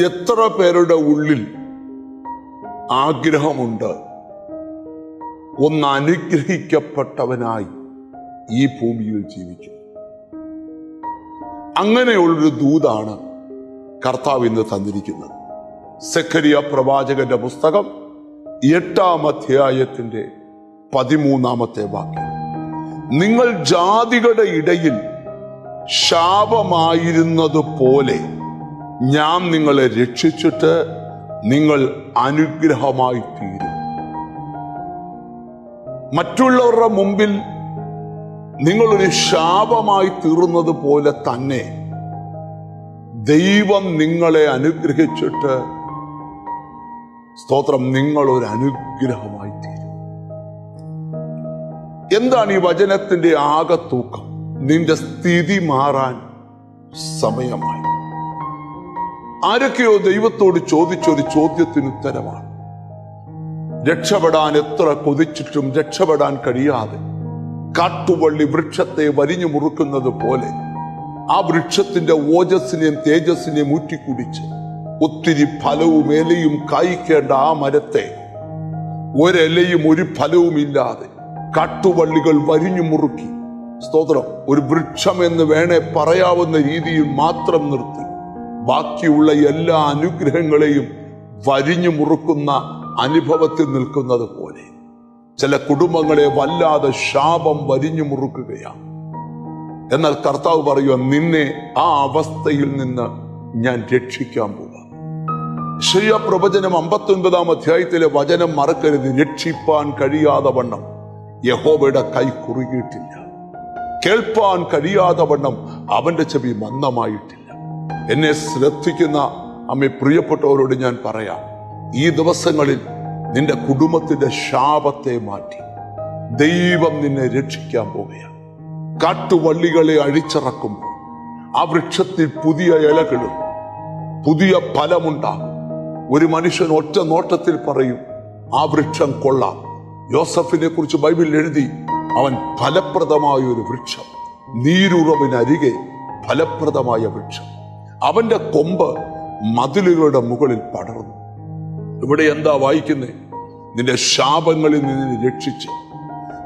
എത്ര പേരുടെ ഉള്ളിൽ ആഗ്രഹമുണ്ട് ഒന്ന് അനുഗ്രഹിക്കപ്പെട്ടവനായി ഈ ഭൂമിയിൽ ജീവിക്കും? അങ്ങനെയുള്ളൊരു ദൂതാണ് കർത്താവ് ഇന്ന് തന്നിരിക്കുന്നത്. സെഖരിയ പ്രവാചകന്റെ പുസ്തകം 8-ാം അധ്യായത്തിന്റെ 13-ാമത്തെ വാക്യം: നിങ്ങൾ ജാതികളുടെ ഇടയിൽ ശാപമായിരുന്നത് പോലെ ഞാൻ നിങ്ങളെ രക്ഷിച്ചിട്ട് നിങ്ങൾ അനുഗ്രഹമായി തീരും. മറ്റുള്ളവരുടെ മുമ്പിൽ നിങ്ങളൊരു ശാപമായി തീർന്നത് പോലെ തന്നെ ദൈവം നിങ്ങളെ അനുഗ്രഹിച്ചിട്ട് സ്തോത്രം, നിങ്ങളൊരു അനുഗ്രഹമായി തീരും. എന്താണ് ഈ വചനത്തിന്റെ ആകത്തൂക്കം? നിന്റെ സ്ഥിതി മാറാൻ സമയമായി. ആരൊക്കെയോ ദൈവത്തോട് ചോദിച്ചൊരു ചോദ്യത്തിന് ഉത്തരമാണ്. രക്ഷപ്പെടാൻ എത്ര കൊതിച്ചിട്ടും രക്ഷപ്പെടാൻ കഴിയാതെ കാട്ടുവള്ളി വൃക്ഷത്തെ വരിഞ്ഞു മുറുക്കുന്നത് പോലെ ആ വൃക്ഷത്തിന്റെ ഓജസ്സിനെയും തേജസ്സിനെയും ഊറ്റിക്കുടിച്ച് ഒത്തിരി ഫലവും ഇലയും കായ്ക്കേണ്ട ആ മരത്തെ ഒരിലയും ഒരു ഫലവും ഇല്ലാതെ കാട്ടുവള്ളികൾ വരിഞ്ഞു മുറുക്കി, സ്തോത്രം, ഒരു വൃക്ഷം എന്ന് വേണേ പറയാവുന്ന രീതിയിൽ മാത്രം നിർത്തി ബാക്കിയുള്ള എല്ലാ അനുഗ്രഹങ്ങളെയും വരിഞ്ഞു മുറുക്കുന്ന അനുഭവത്തിൽ നിൽക്കുന്നത് പോലെ ചില കുടുംബങ്ങളെ വല്ലാതെ ശാപം വരിഞ്ഞു മുറുക്കുകയാണ്. എന്നാൽ കർത്താവ് പറയുക, നിന്നെ ആ അവസ്ഥയിൽ നിന്ന് ഞാൻ രക്ഷിക്കാൻ പോവാം. യെശയ്യാ പ്രവചനം 59-ാം അധ്യായത്തിലെ വചനം മറക്കരുത്. രക്ഷിപ്പാൻ കഴിയാതെ വണ്ണം യഹോവയുടെ കൈ കുറുകിയിട്ടില്ല, കേൾപ്പാൻ കഴിയാതെ വണ്ണം അവന്റെ ചെവി മന്ദമായിട്ടില്ല. എന്നെ ശ്രദ്ധിക്കുന്ന അമ്മ പ്രിയപ്പെട്ടവരോട് ഞാൻ പറയാം, ഈ ദിവസങ്ങളിൽ നിന്റെ കുടുംബത്തിന്റെ ശാപത്തെ മാറ്റി ദൈവം നിന്നെ രക്ഷിക്കാൻ പോവുകയാണ്. കാട്ടുവള്ളികളെ അഴിച്ചിറക്കുമ്പോൾ ആ വൃക്ഷത്തിൽ പുതിയ ഇലകളും പുതിയ ഫലമുണ്ടാകും. ഒരു മനുഷ്യൻ ഒറ്റ നോട്ടത്തിൽ പറയും, ആ വൃക്ഷം കൊള്ളാം. യോസഫിനെ കുറിച്ച് ബൈബിളിൽ എഴുതി, അവൻ ഫലപ്രദമായ ഒരു വൃക്ഷം, നീരുറവിനരികെ ഫലപ്രദമായ വൃക്ഷം. അവന്റെ കൊമ്പ് മതിലുകളുടെ മുകളിൽ പടർന്നു. ഇവിടെ എന്താ വായിക്കുന്നേ? നിന്റെ ശാപങ്ങളിൽ നിന്ന് രക്ഷിച്ച്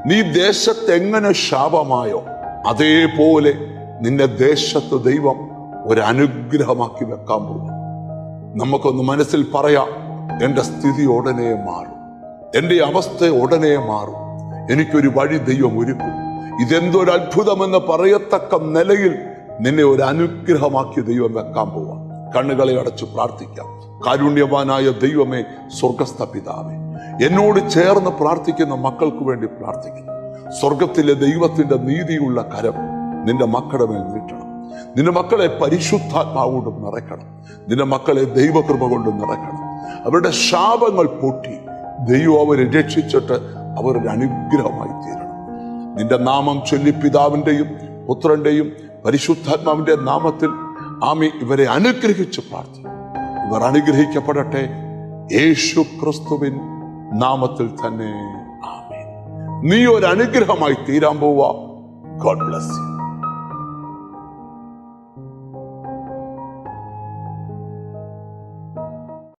നീ ദേശത്ത് എങ്ങനെ ശാപമായോ അതേപോലെ നിന്റെ ദേശത്ത് ദൈവം ഒരു അനുഗ്രഹമാക്കി വെക്കാൻ പോകും. നമുക്കൊന്ന് മനസ്സിൽ പറയാം, എൻ്റെ സ്ഥിതി ഉടനെ മാറും, എൻ്റെ അവസ്ഥ ഉടനെ മാറും, എനിക്കൊരു വഴി ദൈവം ഒരുക്കും. ഇതെന്തൊരു അത്ഭുതമെന്ന് പറയത്തക്ക നിലയിൽ നിന്നെ ഒരു അനുഗ്രഹമാക്കി ദൈവം വെക്കാൻ പോവാം. കണ്ണുകളെ അടച്ചു പ്രാർത്ഥിക്കാം. കാരുണ്യവാനായ ദൈവമേ, സ്വർഗസ്ഥ പിതാവേ, എന്നോട് ചേർന്ന് പ്രാർത്ഥിക്കുന്ന മക്കൾക്ക് വേണ്ടി പ്രാർത്ഥിക്കുന്നു. സ്വർഗത്തിലെ ദൈവത്തിന്റെ നീതിയുള്ള കരം നിന്റെ മക്കളുടെ മേൽ നീട്ടണം. നിന്റെ മക്കളെ പരിശുദ്ധാത്മാവോട് നിറയ്ക്കണം. നിന്റെ മക്കളെ ദൈവകൃപ കൊണ്ട് നിറയ്ക്കണം. അവരുടെ ശാപങ്ങൾ പൊട്ടി ദൈവം അവരെ രക്ഷിച്ചിട്ട് അവരൊരു അനുഗ്രഹമായി തീരണം. നിന്റെ നാമം ചൊല്ലി പിതാവിന്റെയും പുത്രന്റെയും പരിശുദ്ധാത്മാവിന്റെ നാമത്തിൽ ആമി ഇവരെ അനുഗ്രഹിച്ച് പ്രാർത്ഥിക്കും. ഇവർ അനുഗ്രഹിക്കപ്പെടട്ടെ, യേശു ക്രിസ്തുവിൻ നാമത്തിൽ തന്നെ. ആമേൻ. നീ ഒരു അനുഗ്രഹമായി തീരാൻ പോവാ. God bless you.